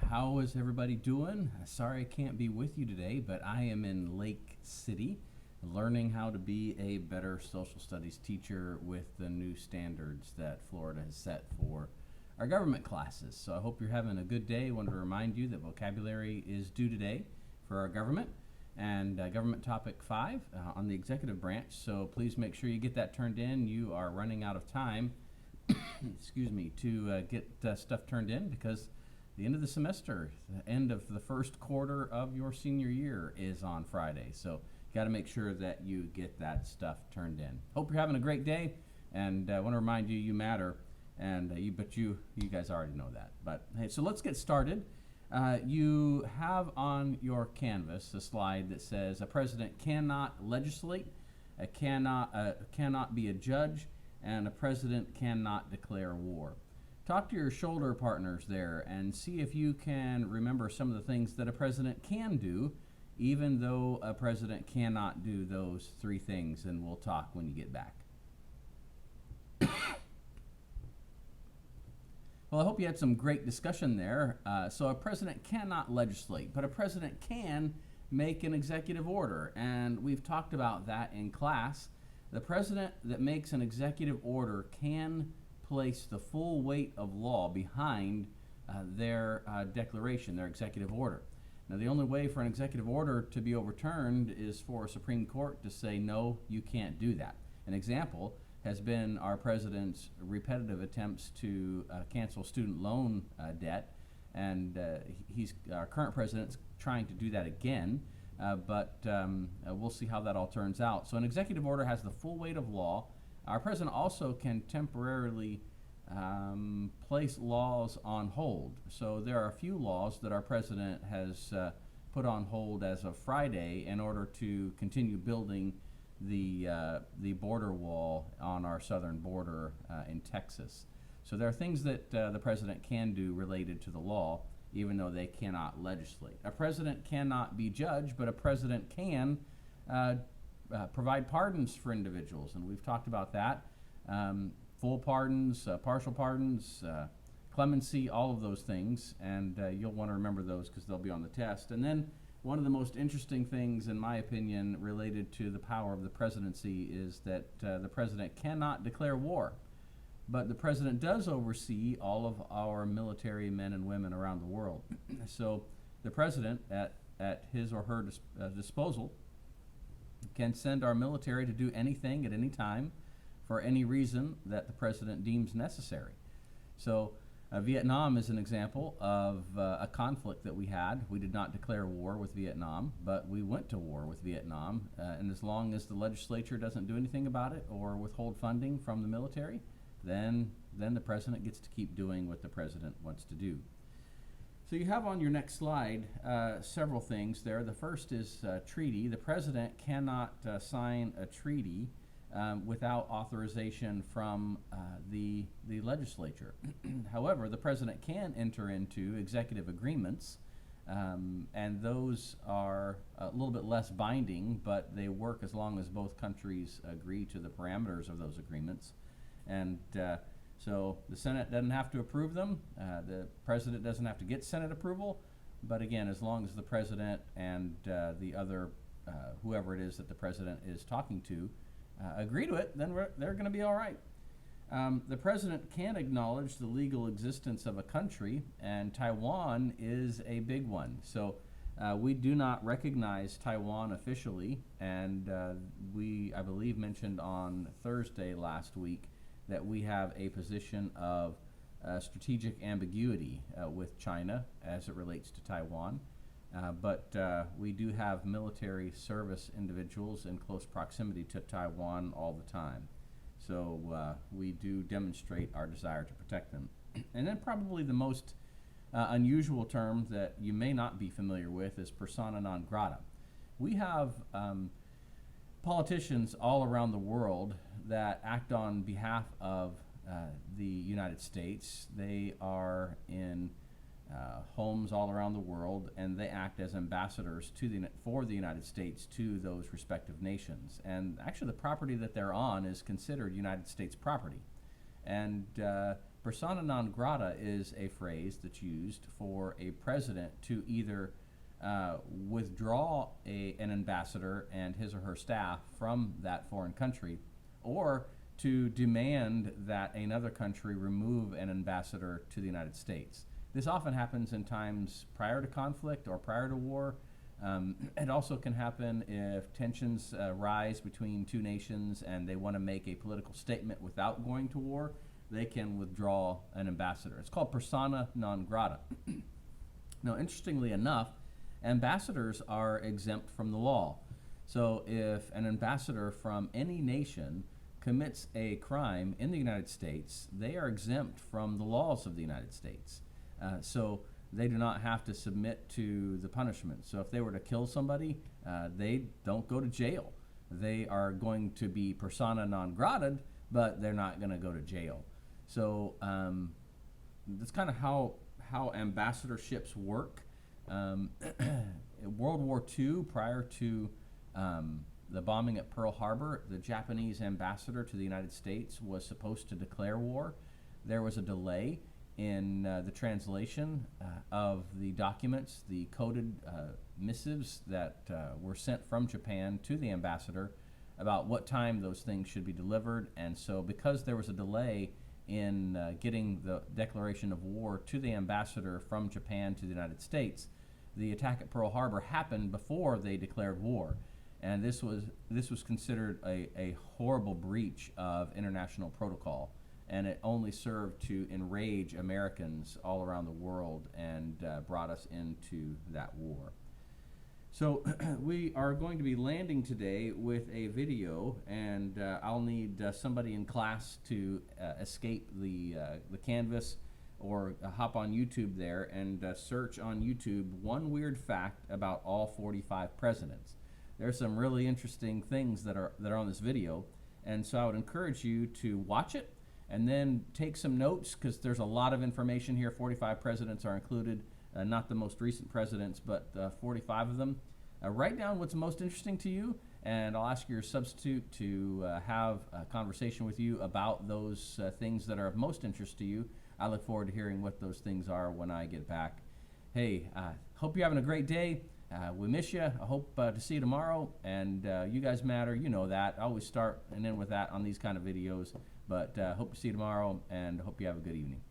How is everybody doing? Sorry I can't be with you today, but I am in Lake City learning how to be a better social studies teacher with the new standards that Florida has set for our government classes. So I hope you're having a good day. I want to remind you that vocabulary is due today for our government and government topic 5 on the executive branch. So please make sure you get that turned in. You are running out of time excuse me, to get stuff turned in because the end of the semester, the end of the first quarter of your senior year is on Friday. So got to make sure that you get that stuff turned in. Hope you're having a great day, and I want to remind you, you matter, and you guys already know that. But hey, so let's get started. You have on your canvas a slide that says a president cannot legislate, cannot be a judge, and a president cannot declare war. Talk to your shoulder partners there and see if you can remember some of the things that a president can do, even though a president cannot do those 3 things, and we'll talk when you get back. Well, I hope you had some great discussion there. So a president cannot legislate, but a president can make an executive order, and we've talked about that in class. The president that makes an executive order can place the full weight of law behind their declaration, their executive order. Now, the only way for an executive order to be overturned is for a Supreme Court to say, no, you can't do that. An example has been our president's repetitive attempts to cancel student loan debt, and our current president's trying to do that again. But we'll see how that all turns out. So an executive order has the full weight of law. Our president also can temporarily place laws on hold. So there are a few laws that our president has put on hold as of Friday in order to continue building the border wall on our southern border in Texas. So there are things that the president can do related to the law, even though they cannot legislate. A president cannot be judged, but a president can provide pardons for individuals, and we've talked about that. Full pardons, partial pardons, clemency, all of those things, and you'll want to remember those because they'll be on the test. And then one of the most interesting things, in my opinion, related to the power of the presidency is that the president cannot declare war. But the president does oversee all of our military men and women around the world. So the president, at his or her disposal, can send our military to do anything at any time for any reason that the president deems necessary. So Vietnam is an example of a conflict that we had. We did not declare war with Vietnam, but we went to war with Vietnam. And as long as the legislature doesn't do anything about it or withhold funding from the military, then the president gets to keep doing what the president wants to do. So you have on your next slide several things there. The first is treaty. The president cannot sign a treaty without authorization from the legislature. However, the president can enter into executive agreements, and those are a little bit less binding, but they work as long as both countries agree to the parameters of those agreements. And so the Senate doesn't have to approve them. The president doesn't have to get Senate approval. But again, as long as the president and the other, whoever it is that the president is talking to, agree to it, then they're going to be all right. The president can acknowledge the legal existence of a country, and Taiwan is a big one. So we do not recognize Taiwan officially, and I believe, mentioned on Thursday last week that we have a position of strategic ambiguity with China as it relates to Taiwan. But we do have military service individuals in close proximity to Taiwan all the time. So we do demonstrate our desire to protect them. And then probably the most unusual term that you may not be familiar with is persona non grata. We have politicians all around the world that act on behalf of the United States. They are in homes all around the world, and they act as ambassadors for the United States to those respective nations. And actually, the property that they're on is considered United States property. And Persona non grata is a phrase that's used for a president to either withdraw an ambassador and his or her staff from that foreign country, or to demand that another country remove an ambassador to the United States. This often happens in times prior to conflict or prior to war. It also can happen if tensions rise between two nations and they want to make a political statement without going to war. They can withdraw an ambassador. It's called persona non grata. Now, interestingly enough, ambassadors are exempt from the law. So if an ambassador from any nation commits a crime in the United States, they are exempt from the laws of the United States. So they do not have to submit to the punishment. So if they were to kill somebody, they don't go to jail. They are going to be persona non grata, but they're not going to go to jail. So that's kind of how ambassadorships work. World War II, prior to the bombing at Pearl Harbor, the Japanese ambassador to the United States was supposed to declare war. There was a delay in the translation of the documents, the coded missives that were sent from Japan to the ambassador about what time those things should be delivered. And so because there was a delay in getting the declaration of war to the ambassador from Japan to the United States, the attack at Pearl Harbor happened before they declared war. And this was considered a horrible breach of international protocol. And it only served to enrage Americans all around the world and brought us into that war. So we are going to be landing today with a video, and I'll need somebody in class to escape the canvas or hop on YouTube there and search on YouTube one weird fact about all 45 presidents. There's some really interesting things that are on this video, and so I would encourage you to watch it and then take some notes, because there's a lot of information here. 45 presidents are included, not the most recent presidents, but 45 of them. Write down what's most interesting to you, and I'll ask your substitute to have a conversation with you about those things that are of most interest to you. I look forward to hearing what those things are when I get back. Hey, hope you're having a great day. We miss you. I hope to see you tomorrow, and you guys matter. You know that. I always start and end with that on these kind of videos. But hope to see you tomorrow, and hope you have a good evening.